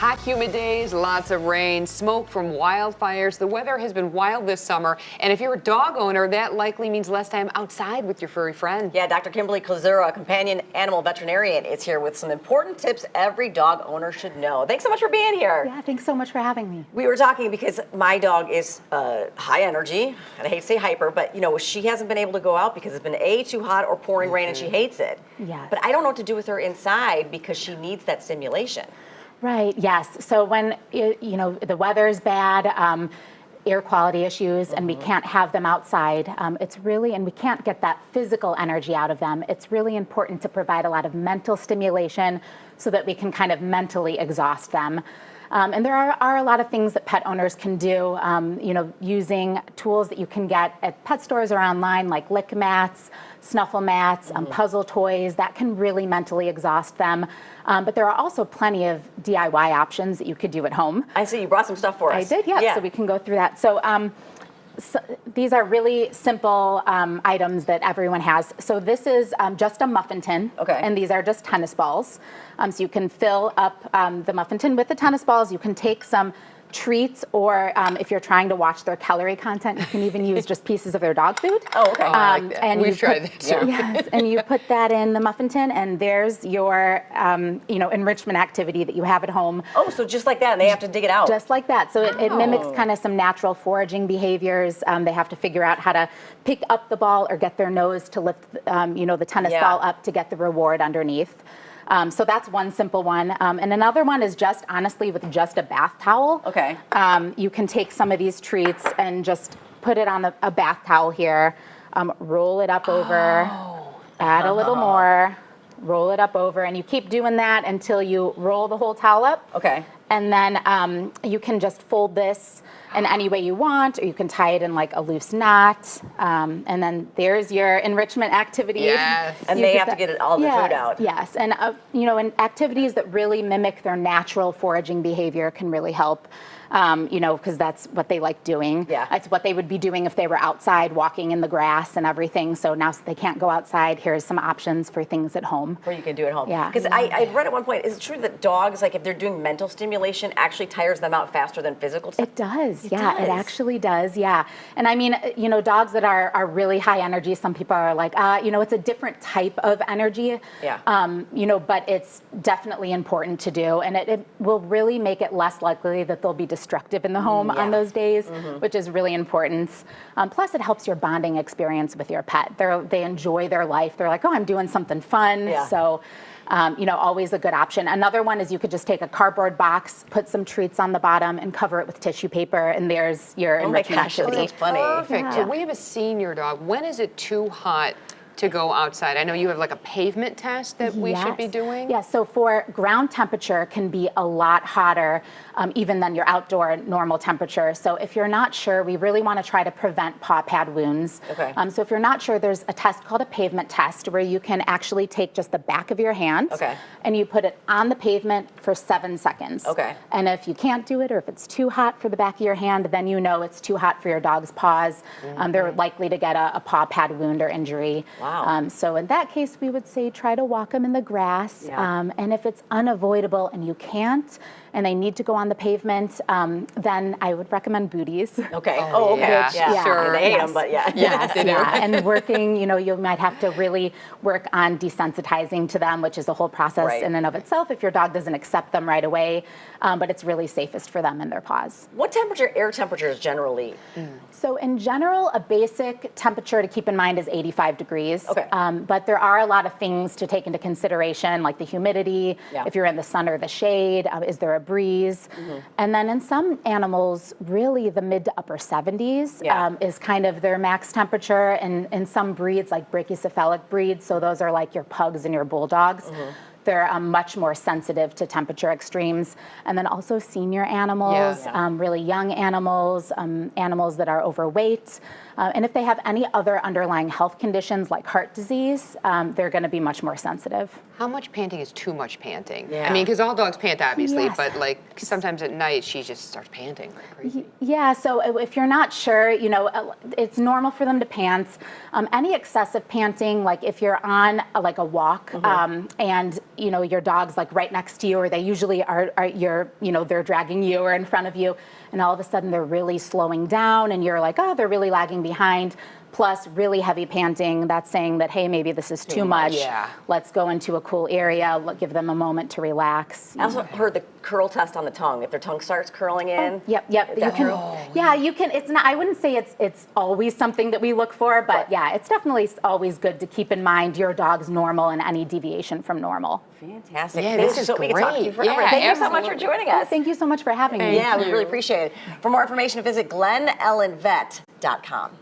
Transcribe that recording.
Hot, humid days, lots of rain, smoke from wildfires. The weather has been wild this summer, and if you're a dog owner, that likely means less time outside with your furry friend. Yeah, Dr. Kimberly Klazura, a companion animal veterinarian, is here with some important tips every dog owner should know. Thanks so much for being here. Yeah, thanks so much for having me. We were talking because my dog is high energy, and I hate to say hyper, but she hasn't been able to go out because it's been too hot or pouring rain, and she hates it. Yes. But I don't know what to do with her inside because she needs that stimulation. Right, yes. So when, the weather's bad, air quality issues, and we can't have them outside, and we can't get that physical energy out of them, it's really important to provide a lot of mental stimulation so that we can kind of mentally exhaust them. And there are a lot of things that pet owners can do, using tools that you can get at pet stores or online, like lick mats, snuffle mats, puzzle toys, that can really mentally exhaust them. But there are also plenty of DIY options that you could do at home. I see you brought some stuff for us. I did, yeah. So we can go through that. So these are really simple items that everyone has. So this is just a muffin tin, and these are just tennis balls. So you can fill up the muffin tin with the tennis balls. You can take some treats, or if you're trying to watch their calorie content, you can even use just pieces of their dog food. Oh, okay. I like that. We've tried that too. Yes, and you put that in the muffin tin, and there's your enrichment activity that you have at home. Oh, so just like that, and they have to dig it out. Just like that. So it mimics kind of some natural foraging behaviors. They have to figure out how to pick up the ball or get their nose to lift, the tennis ball up to get the reward underneath. So that's one simple one. And another one is just, honestly, with just a bath towel. Okay. You can take some of these treats and just put it on a bath towel here, roll it up over, add a little more, roll it up over, and you keep doing that until you roll the whole towel up. Okay. And then you can just fold this in any way you want, or you can tie it in like a loose knot. And then there's your enrichment activity. Yes. And they have to get all the food out. Yes. And, and activities that really mimic their natural foraging behavior can really help. Because that's what they like doing. Yeah. It's what they would be doing if they were outside walking in the grass and everything. So now they can't go outside, here's some options for things at home. Where you can do at home. Yeah. Because I read at one point, is it true that dogs, like if they're doing mental stimulation, actually tires them out faster than physical stuff? It does, it actually does, yeah. And I mean, dogs that are really high energy, some people are like, it's a different type of energy. Yeah. But it's definitely important to do. And it will really make it less likely that they'll be destructive in the home on those days, which is really important. Plus, it helps your bonding experience with your pet. They enjoy their life. They're like, oh, I'm doing something fun. Yeah. So, always a good option. Another one is you could just take a cardboard box, put some treats on the bottom, and cover it with tissue paper, and there's your enrichment activity. That's funny. Perfect. Yeah. So we have a senior dog. When is it too hot to go outside? I know you have like a pavement test that we should be doing. Yes, so for ground temperature can be a lot hotter even than your outdoor normal temperature. So if you're not sure, we really want to try to prevent paw pad wounds. Okay. So if you're not sure, there's a test called a pavement test where you can actually take just the back of your hand and you put it on the pavement for 7 seconds. Okay. And if you can't do it, or if it's too hot for the back of your hand, then you know it's too hot for your dog's paws. They're likely to get a paw pad wound or injury. Wow. So in that case, we would say try to walk them in the grass. Yeah. And if it's unavoidable and you can't, and they need to go on the pavement, then I would recommend booties. Okay. Oh, okay. Yeah. Sure. They hate them, but yeah. Yes, they do. And working, you might have to really work on desensitizing to them, which is a whole process in and of itself if your dog doesn't accept them right away. But it's really safest for them and their paws. What air temperature is generally? So in general, a basic temperature to keep in mind is 85 degrees. Okay. But there are a lot of things to take into consideration, like the humidity, if you're in the sun or the shade, is there a breeze? And then in some animals, really the mid to upper 70s is kind of their max temperature. And in some breeds, like brachycephalic breeds, so those are like your pugs and your bulldogs, they're much more sensitive to temperature extremes. And then also senior animals, really young animals, animals that are overweight. And if they have any other underlying health conditions like heart disease, they're going to be much more sensitive. How much panting is too much panting? Yeah. I mean, because all dogs pant, obviously, but like sometimes at night she just starts panting like crazy. Yeah, so if you're not sure, it's normal for them to pant. Any excessive panting, like if you're on like a walk and your dog's like right next to you, or they usually are they're dragging you or in front of you, and all of a sudden they're really slowing down and you're like, oh, they're really lagging behind, plus really heavy panting, that's saying that, hey, maybe this is too much. Yeah. Let's go into a cool area, give them a moment to relax. I also heard the curl test on the tongue. If their tongue starts curling in. Yep. Is that true? Yeah, you can. It's not. I wouldn't say it's always something that we look for, but yeah, it's definitely always good to keep in mind your dog's normal and any deviation from normal. Fantastic. Yeah, Thanks. this is So we can talk to you great. forever. Yeah, Thank you so much for absolutely. joining us. Thank you so much for having me. Yeah, we really appreciate it. For more information, visit GlenEllenVet.com.